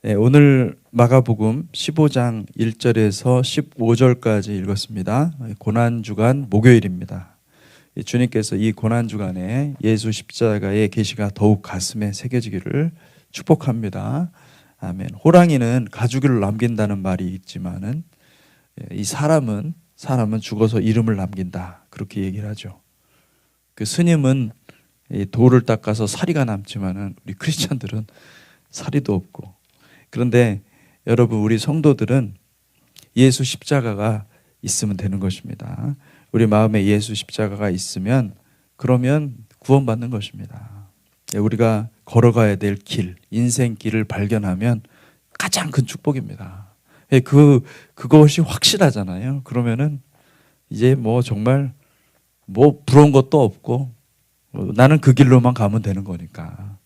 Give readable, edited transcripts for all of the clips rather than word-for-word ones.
네, 오늘 마가복음 15장 1절에서 15절까지 읽었습니다. 고난주간 목요일입니다. 주님께서 이 고난주간에 예수 십자가의 계시가 더욱 가슴에 새겨지기를 축복합니다. 아멘. 호랑이는 가죽을 남긴다는 말이 있지만은 이 사람은 죽어서 이름을 남긴다, 그렇게 얘기를 하죠. 그 스님은 돌을 닦아서 사리가 남지만은 우리 크리스천들은 사리도 없고, 그런데 여러분, 우리 성도들은 예수 십자가가 있으면 되는 것입니다. 우리 마음에 예수 십자가가 있으면 그러면 구원받는 것입니다. 우리가 걸어가야 될 길, 인생길을 발견하면 가장 큰 축복입니다. 그것이 확실하잖아요. 그러면은 이제 정말 부러운 것도 없고 나는 그 길로만 가면 되는 거니까.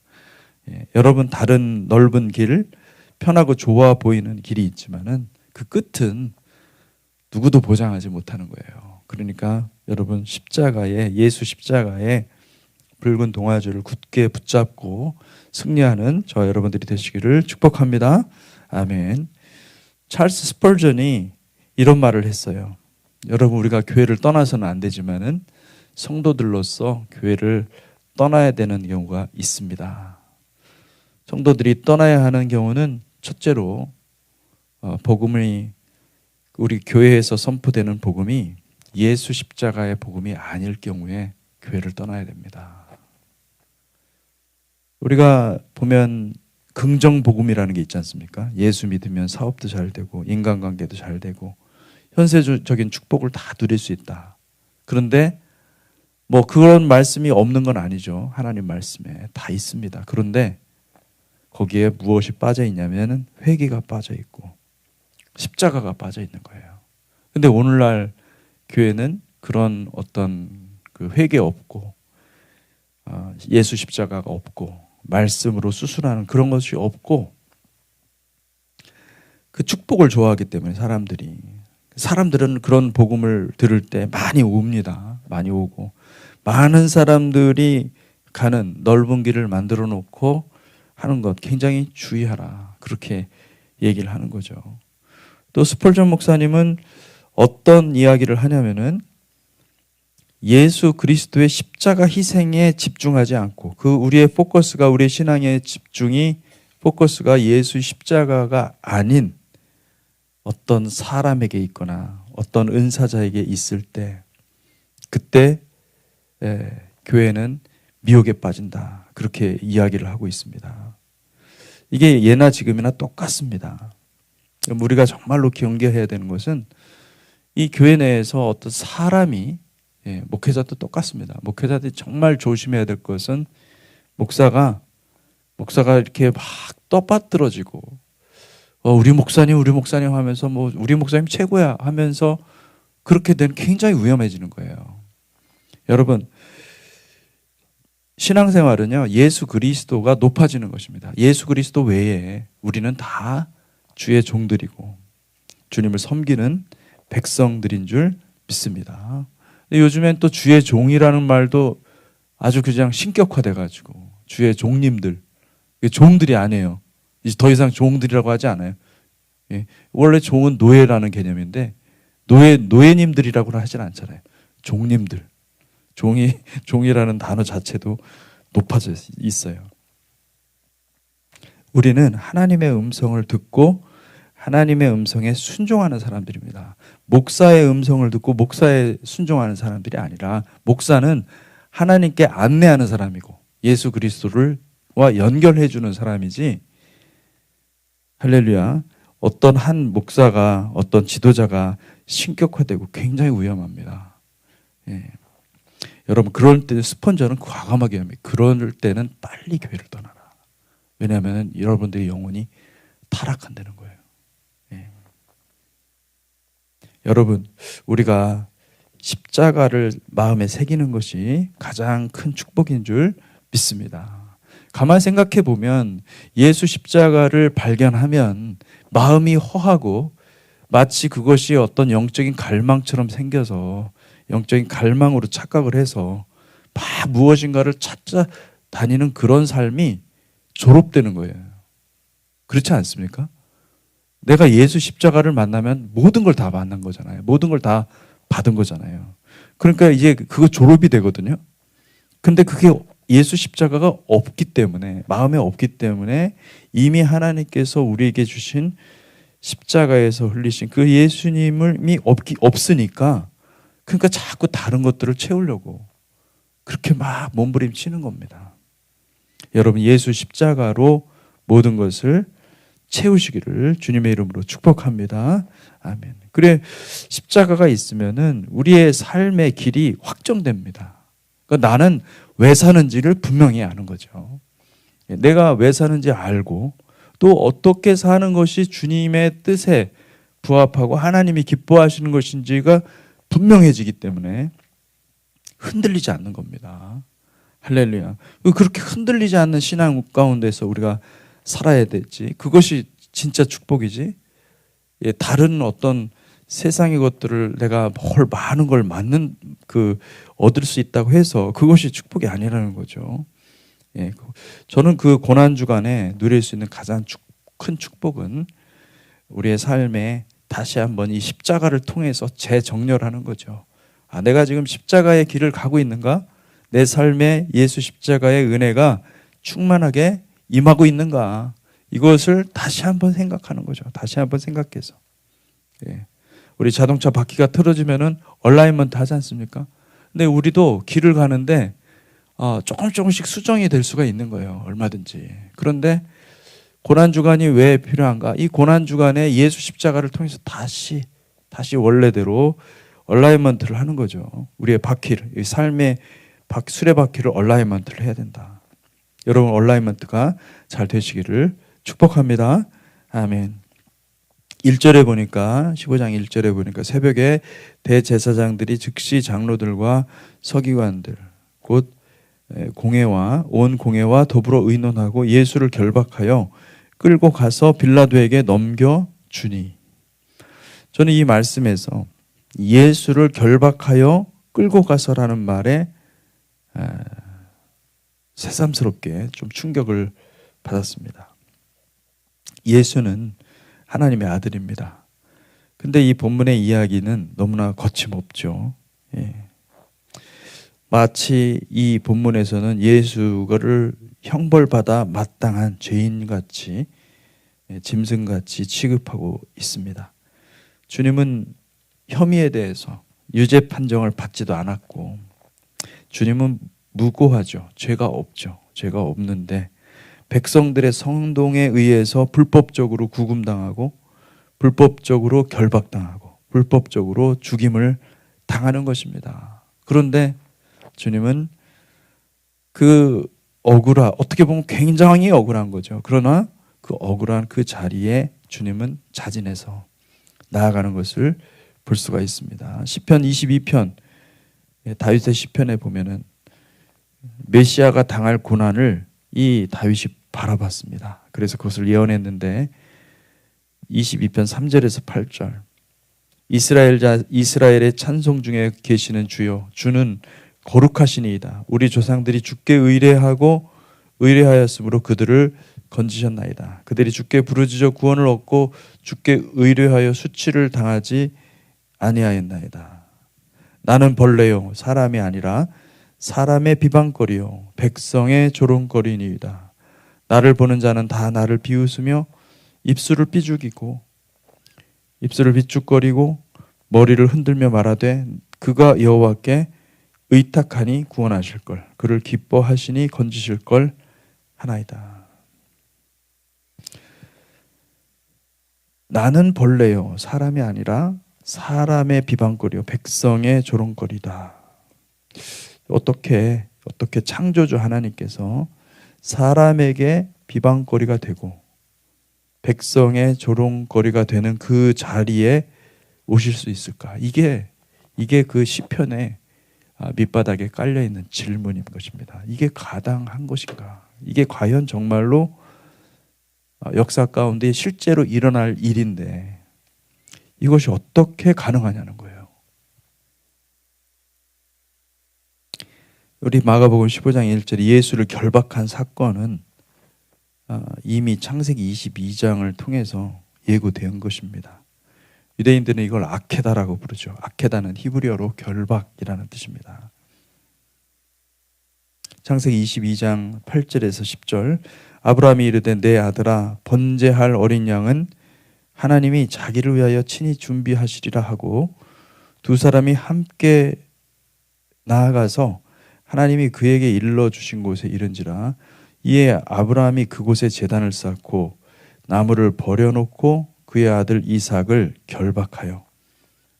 여러분, 다른 넓은 길, 편하고 좋아 보이는 길이 있지만은 그 끝은 누구도 보장하지 못하는 거예요. 그러니까 여러분, 예수 십자가에 붉은 동아줄을 굳게 붙잡고 승리하는 저 여러분들이 되시기를 축복합니다. 아멘. 찰스 스펄전이 이런 말을 했어요. 여러분, 우리가 교회를 떠나서는 안 되지만은 성도들로서 교회를 떠나야 되는 경우가 있습니다. 성도들이 떠나야 하는 경우는 첫째로 복음이, 우리 교회에서 선포되는 복음이 예수 십자가의 복음이 아닐 경우에 교회를 떠나야 됩니다. 우리가 보면 긍정 복음이라는 게 있지 않습니까? 예수 믿으면 사업도 잘 되고 인간관계도 잘 되고 현세적인 축복을 다 누릴 수 있다. 그런데 그런 말씀이 없는 건 아니죠. 하나님 말씀에 다 있습니다. 그런데 거기에 무엇이 빠져 있냐면 회개가 빠져 있고 십자가가 빠져 있는 거예요. 근데 오늘날 교회는 그런 어떤 그 회개 없고 예수 십자가가 없고 말씀으로 수술하는 그런 것이 없고, 그 축복을 좋아하기 때문에 사람들은 그런 복음을 들을 때 많이 옵니다. 많이 오고 많은 사람들이 가는 넓은 길을 만들어 놓고 하는 것 굉장히 주의하라, 그렇게 얘기를 하는 거죠. 또 스펄전 목사님은 어떤 이야기를 하냐면은 예수 그리스도의 십자가 희생에 집중하지 않고 우리의 포커스가, 우리의 신앙의 포커스가 예수 십자가가 아닌 어떤 사람에게 있거나 어떤 은사자에게 있을 때, 그때 교회는 미혹에 빠진다, 그렇게 이야기를 하고 있습니다. 이게 예나 지금이나 똑같습니다. 우리가 정말로 경계해야 되는 것은 이 교회 내에서 어떤 사람이, 목회자도 똑같습니다. 목회자들이 정말 조심해야 될 것은 목사가 이렇게 막 떠받들어지고 우리 목사님 하면서 우리 목사님 최고야 하면서 그렇게 되면 굉장히 위험해지는 거예요. 여러분, 신앙생활은요, 예수 그리스도가 높아지는 것입니다. 예수 그리스도 외에 우리는 다 주의 종들이고 주님을 섬기는 백성들인 줄 믿습니다. 요즘엔 또 주의 종이라는 말도 아주 그냥 신격화돼가지고 주의 종님들, 종들이 아니에요. 이제 더 이상 종들이라고 하지 않아요. 원래 종은 노예라는 개념인데 노예님들이라고는 하진 않잖아요. 종님들. 종이라는 단어 자체도 높아져 있어요. 우리는 하나님의 음성을 듣고 하나님의 음성에 순종하는 사람들입니다. 목사의 음성을 듣고 목사에 순종하는 사람들이 아니라, 목사는 하나님께 안내하는 사람이고 예수 그리스도와 연결해 주는 사람이지, 할렐루야, 어떤 한 목사가, 어떤 지도자가 신격화되고 굉장히 위험합니다. 여러분, 그럴 때 스폰저는 과감하게 합니다. 그럴 때는 빨리 교회를 떠나라. 왜냐하면 여러분들의 영혼이 타락한다는 거예요. 여러분, 우리가 십자가를 마음에 새기는 것이 가장 큰 축복인 줄 믿습니다. 가만 생각해 보면 예수 십자가를 발견하면 마음이 허하고 마치 그것이 어떤 영적인 갈망처럼 생겨서 영적인 갈망으로 착각을 해서 막 무엇인가를 찾아 다니는 그런 삶이 졸업되는 거예요. 그렇지 않습니까? 내가 예수 십자가를 만나면 모든 걸 다 만난 거잖아요. 모든 걸 다 받은 거잖아요. 그러니까 이제 그거 졸업이 되거든요. 근데 그게 예수 십자가가 없기 때문에, 마음에 없기 때문에 이미 하나님께서 우리에게 주신 십자가에서 흘리신 그 예수님이 없으니까, 그러니까 자꾸 다른 것들을 채우려고 그렇게 막 몸부림치는 겁니다. 여러분, 예수 십자가로 모든 것을 채우시기를 주님의 이름으로 축복합니다. 아멘. 그래, 십자가가 있으면은 우리의 삶의 길이 확정됩니다. 그러니까 나는 왜 사는지를 분명히 아는 거죠. 내가 왜 사는지 알고 또 어떻게 사는 것이 주님의 뜻에 부합하고 하나님이 기뻐하시는 것인지가 분명해지기 때문에 흔들리지 않는 겁니다. 할렐루야. 그렇게 흔들리지 않는 신앙 가운데서 우리가 살아야 되지. 그것이 진짜 축복이지. 다른 어떤 세상의 것들을 내가 많은 걸 얻을 수 있다고 해서 그것이 축복이 아니라는 거죠. 저는 그 고난 주간에 누릴 수 있는 가장 큰 축복은 우리의 삶에 다시 한번 이 십자가를 통해서 재정렬하는 거죠. 내가 지금 십자가의 길을 가고 있는가? 내 삶에 예수 십자가의 은혜가 충만하게 임하고 있는가? 이것을 다시 한번 생각하는 거죠. 다시 한번 생각해서. 우리 자동차 바퀴가 틀어지면은 얼라이먼트 하지 않습니까? 근데 우리도 길을 가는데 조금씩 수정이 될 수가 있는 거예요. 얼마든지. 그런데 고난주간이 왜 필요한가? 이 고난주간에 예수 십자가를 통해서 다시 원래대로 얼라이먼트를 하는 거죠. 우리의 바퀴를, 이 삶의 수레바퀴를 얼라이먼트를 해야 된다. 여러분, 얼라이먼트가 잘 되시기를 축복합니다. 아멘. 1절에 보니까, 15장 1절에 보니까 새벽에 대제사장들이 즉시 장로들과 서기관들 곧 온 공회와 더불어 의논하고 예수를 결박하여 끌고 가서 빌라도에게 넘겨주니. 저는 이 말씀에서 예수를 결박하여 끌고 가서라는 말에 새삼스럽게 좀 충격을 받았습니다. 예수는 하나님의 아들입니다. 근데 이 본문의 이야기는 너무나 거침없죠. 마치 이 본문에서는 예수를 형벌받아 마땅한 죄인같이, 짐승같이 취급하고 있습니다. 주님은 혐의에 대해서 유죄 판정을 받지도 않았고, 주님은 무고하죠. 죄가 없죠. 죄가 없는데 백성들의 성동에 의해서 불법적으로 구금당하고 불법적으로 결박당하고 불법적으로 죽임을 당하는 것입니다. 그런데 주님은 어떻게 보면 굉장히 억울한 거죠. 그러나 그 억울한 그 자리에 주님은 자진해서 나아가는 것을 볼 수가 있습니다. 시편 22편, 다윗의 시편에 보면은 메시아가 당할 고난을 이 다윗이 바라봤습니다. 그래서 그것을 예언했는데 22편 3절에서 8절, 이스라엘의 찬송 중에 계시는 주여, 주는 거룩하시니이다. 우리 조상들이 주께 의뢰하였으므로 그들을 건지셨나이다. 그들이 주께 부르짖어 구원을 얻고 주께 의뢰하여 수치를 당하지 아니하였나이다. 나는 벌레요 사람이 아니라 사람의 비방거리요 백성의 조롱거리니이다. 나를 보는 자는 다 나를 비웃으며 입술을 비죽거리고 머리를 흔들며 말하되 그가 여호와께 의탁하니 구원하실 걸, 그를 기뻐하시니 건지실 걸 하나이다. 나는 벌레요 사람이 아니라 사람의 비방거리요 백성의 조롱거리다. 어떻게 창조주 하나님께서 사람에게 비방거리가 되고 백성의 조롱거리가 되는 그 자리에 오실 수 있을까? 이게 그 시편의 밑바닥에 깔려있는 질문인 것입니다. 이게 가당한 것인가? 이게 과연 정말로 역사 가운데 실제로 일어날 일인데 이것이 어떻게 가능하냐는 거예요. 우리 마가복음 15장 1절에 예수를 결박한 사건은 이미 창세기 22장을 통해서 예고된 것입니다. 유대인들은 이걸 아케다라고 부르죠. 아케다는 히브리어로 결박이라는 뜻입니다. 창세기 22장 8절에서 10절, 아브라함이 이르되 내 아들아 번제할 어린 양은 하나님이 자기를 위하여 친히 준비하시리라 하고 두 사람이 함께 나아가서 하나님이 그에게 일러 주신 곳에 이른지라. 이에 아브라함이 그곳에 제단을 쌓고 나무를 버려놓고 그의 아들 이삭을 결박하여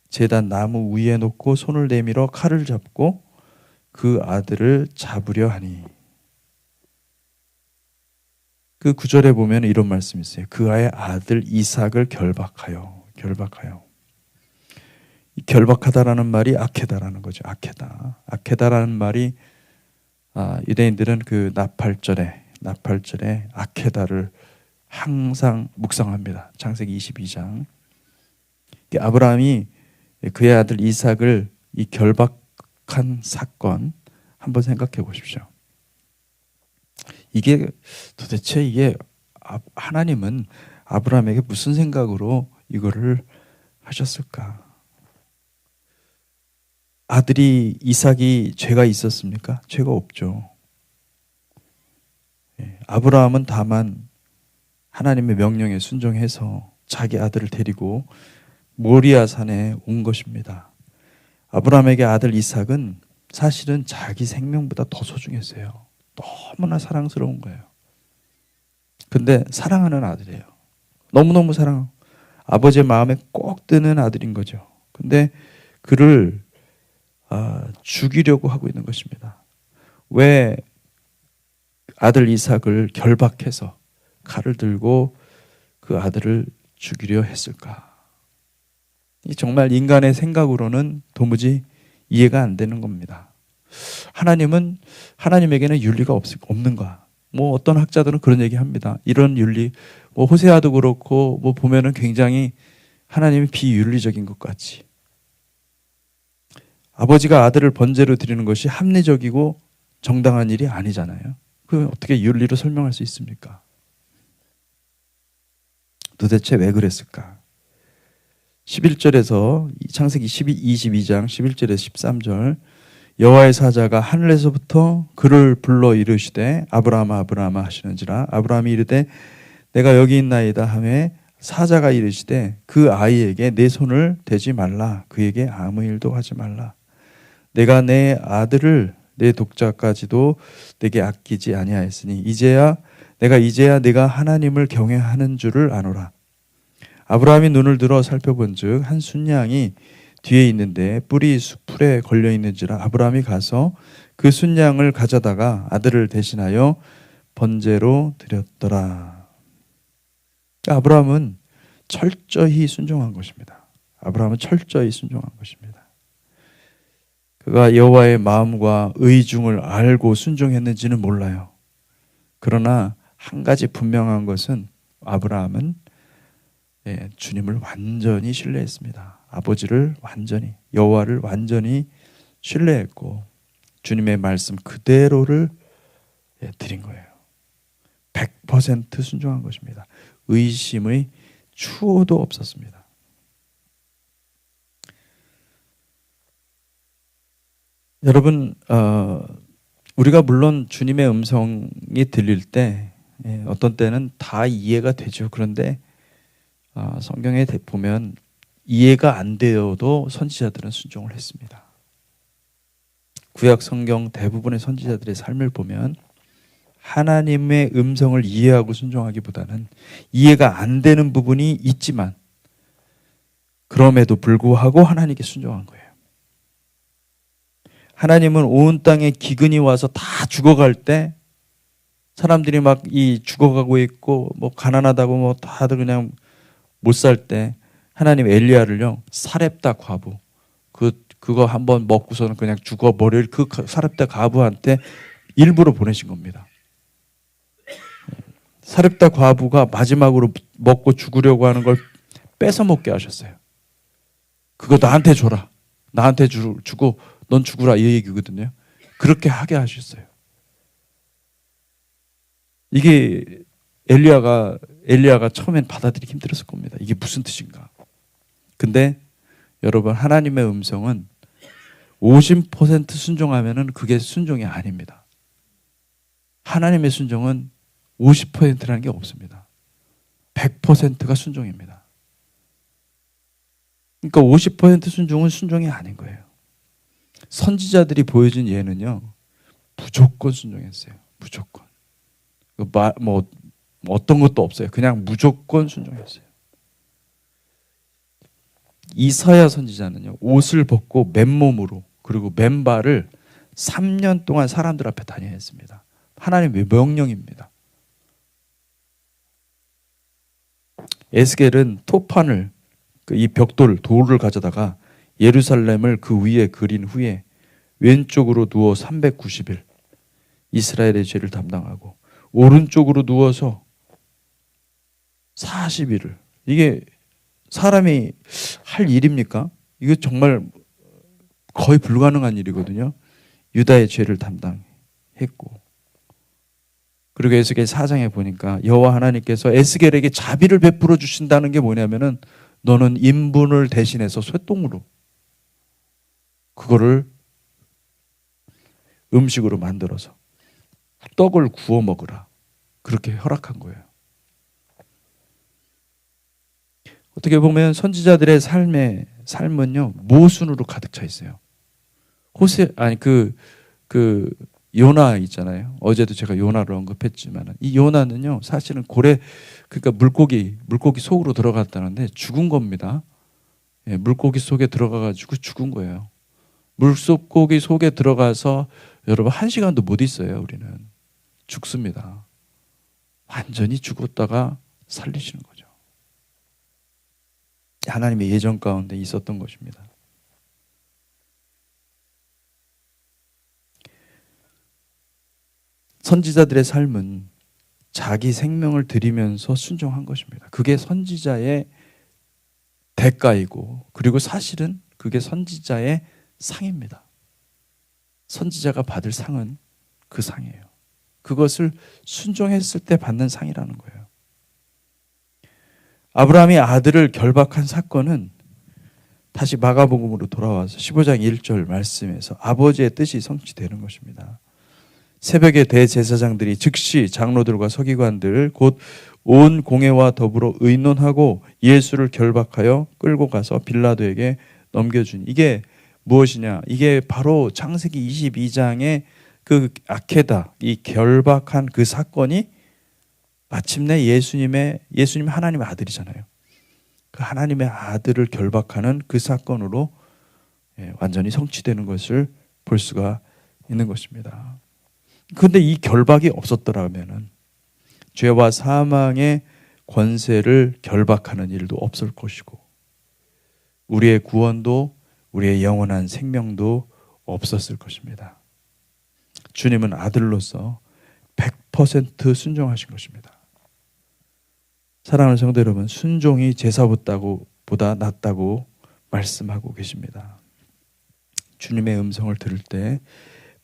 제단 나무 위에 놓고 손을 내밀어 칼을 잡고 그 아들을 잡으려 하니. 그 구절에 보면 이런 말씀이 있어요. 그의 아들 이삭을 결박하여. 이 결박하다라는 말이 아케다라는 거죠. 아케다라는 말이 유대인들은 그 나팔절에 아케다를 항상 묵상합니다. 창세기 22장. 아브라함이 그의 아들 이삭을 이 결박한 사건 한번 생각해 보십시오. 도대체 하나님은 아브라함에게 무슨 생각으로 이거를 하셨을까? 아들이 이삭이 죄가 있었습니까? 죄가 없죠. 아브라함은 다만 하나님의 명령에 순종해서 자기 아들을 데리고 모리아 산에 온 것입니다. 아브라함에게 아들 이삭은 사실은 자기 생명보다 더 소중했어요. 너무나 사랑스러운 거예요. 근데 사랑하는 아들이에요. 너무너무 아버지의 마음에 꼭 드는 아들인 거죠. 근데 그를 죽이려고 하고 있는 것입니다. 왜 아들 이삭을 결박해서 칼을 들고 그 아들을 죽이려 했을까? 정말 인간의 생각으로는 도무지 이해가 안 되는 겁니다. 하나님에게는 윤리가 없는가? 어떤 학자들은 그런 얘기합니다. 이런 윤리, 호세아도 그렇고 보면은 굉장히 하나님이 비윤리적인 것 같이. 아버지가 아들을 번제로 드리는 것이 합리적이고 정당한 일이 아니잖아요. 그럼 어떻게 윤리로 설명할 수 있습니까? 도대체 왜 그랬을까? 11절에서 창세기 22장 11절에서 13절, 여호와의 사자가 하늘에서부터 그를 불러 이르시되 아브라함아 아브라함아 하시는지라. 아브라함이 이르되 내가 여기 있나이다 하매 사자가 이르시되 그 아이에게 내 손을 대지 말라. 그에게 아무 일도 하지 말라. 내가 내 아들을 내 독자까지도 내게 아끼지 아니하였으니 이제야 내가 하나님을 경외하는 줄을 아노라. 아브라함이 눈을 들어 살펴본즉 한 순양이 뒤에 있는데 뿔이 수풀에 걸려 있는지라. 아브라함이 가서 그 순양을 가져다가 아들을 대신하여 번제로 드렸더라. 아브라함은 철저히 순종한 것입니다. 그가 여호와의 마음과 의중을 알고 순종했는지는 몰라요. 그러나 한 가지 분명한 것은 아브라함은 주님을 완전히 신뢰했습니다. 아버지를 여호와를 완전히 신뢰했고 주님의 말씀 그대로를 드린 거예요. 100% 순종한 것입니다. 의심의 추호도 없었습니다. 여러분, 우리가 물론 주님의 음성이 들릴 때 어떤 때는 다 이해가 되죠. 그런데 성경에 보면 이해가 안 되어도 선지자들은 순종을 했습니다. 구약 성경 대부분의 선지자들의 삶을 보면 하나님의 음성을 이해하고 순종하기보다는 이해가 안 되는 부분이 있지만 그럼에도 불구하고 하나님께 순종한 거예요. 하나님은 온 땅에 기근이 와서 다 죽어갈 때 사람들이 막 죽어가고 있고 가난하다고 다들 그냥 못 살 때 하나님 엘리야를요 사렙다 과부 그거 한번 먹고서는 그냥 죽어버릴 그 사렙다 과부한테 일부러 보내신 겁니다. 사렙다 과부가 마지막으로 먹고 죽으려고 하는 걸 뺏어 먹게 하셨어요. 그거 나한테 줘라. 나한테 주고 넌 죽으라 이 얘기거든요. 그렇게 하게 하셨어요. 이게 엘리야가 처음엔 받아들이기 힘들었을 겁니다. 이게 무슨 뜻인가? 근데 여러분, 하나님의 음성은 50% 순종하면은 그게 순종이 아닙니다. 하나님의 순종은 50%라는 게 없습니다. 100%가 순종입니다. 그러니까 50% 순종은 순종이 아닌 거예요. 선지자들이 보여준 예는요, 무조건 순종했어요. 무조건. 뭐 어떤 것도 없어요. 그냥 무조건 순종했어요. 이사야 선지자는요, 옷을 벗고 맨몸으로 그리고 맨발을 3년 동안 사람들 앞에 다녀야 했습니다. 하나님의 명령입니다. 에스겔은 토판을, 이 돌을 가져다가 예루살렘을 그 위에 그린 후에 왼쪽으로 누워 390일 이스라엘의 죄를 담당하고 오른쪽으로 누워서 40일을, 이게 사람이 할 일입니까? 이거 정말 거의 불가능한 일이거든요. 유다의 죄를 담당했고, 그리고 에스겔 4장에 보니까 여호와 하나님께서 에스겔에게 자비를 베풀어 주신다는 게 뭐냐면은, 너는 인분을 대신해서 쇠똥으로 그거를 음식으로 만들어서 떡을 구워 먹으라, 그렇게 허락한 거예요. 어떻게 보면 선지자들의 삶은요, 모순으로 가득 차 있어요. 요나 있잖아요. 어제도 제가 요나를 언급했지만, 이 요나는요, 사실은 그러니까 물고기 속으로 들어갔다는데 죽은 겁니다. 예, 물고기 속에 들어가가지고 죽은 거예요. 물고기 속에 들어가서 여러분 1시간도 못 있어요. 우리는 죽습니다. 완전히 죽었다가 살리시는 거죠. 하나님의 예정 가운데 있었던 것입니다. 선지자들의 삶은 자기 생명을 드리면서 순종한 것입니다. 그게 선지자의 대가이고, 그리고 사실은 그게 선지자의 상입니다. 선지자가 받을 상은 그 상이에요. 그것을 순종했을 때 받는 상이라는 거예요. 아브라함이 아들을 결박한 사건은 다시 마가복음으로 돌아와서 15장 1절 말씀에서 아버지의 뜻이 성취되는 것입니다. 새벽에 대제사장들이 즉시 장로들과 서기관들을 곧 온 공회와 더불어 의논하고 예수를 결박하여 끌고 가서 빌라도에게 넘겨준, 이게 무엇이냐? 이게 바로 창세기 22장의 그 아케다, 이 결박한 그 사건이 마침내 예수님 하나님의 아들이잖아요. 그 하나님의 아들을 결박하는 그 사건으로 완전히 성취되는 것을 볼 수가 있는 것입니다. 그런데 이 결박이 없었더라면은 죄와 사망의 권세를 결박하는 일도 없을 것이고, 우리의 구원도 우리의 영원한 생명도 없었을 것입니다. 주님은 아들로서 100% 순종하신 것입니다. 사랑하는 성도 여러분, 순종이 제사보다 낫다고 말씀하고 계십니다. 주님의 음성을 들을 때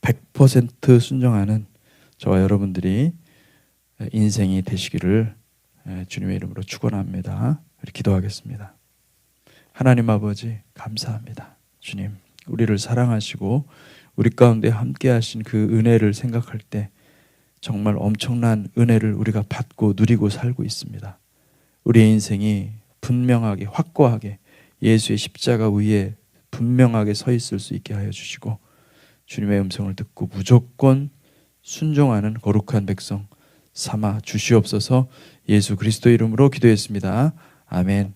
100% 순종하는 저와 여러분들이 인생이 되시기를 주님의 이름으로 축원합니다. 기도하겠습니다. 하나님 아버지, 감사합니다. 주님, 우리를 사랑하시고 우리 가운데 함께 하신 그 은혜를 생각할 때 정말 엄청난 은혜를 우리가 받고 누리고 살고 있습니다. 우리의 인생이 분명하게, 확고하게 예수의 십자가 위에 분명하게 서 있을 수 있게 하여 주시고, 주님의 음성을 듣고 무조건 순종하는 거룩한 백성 삼아 주시옵소서. 예수 그리스도 이름으로 기도했습니다. 아멘.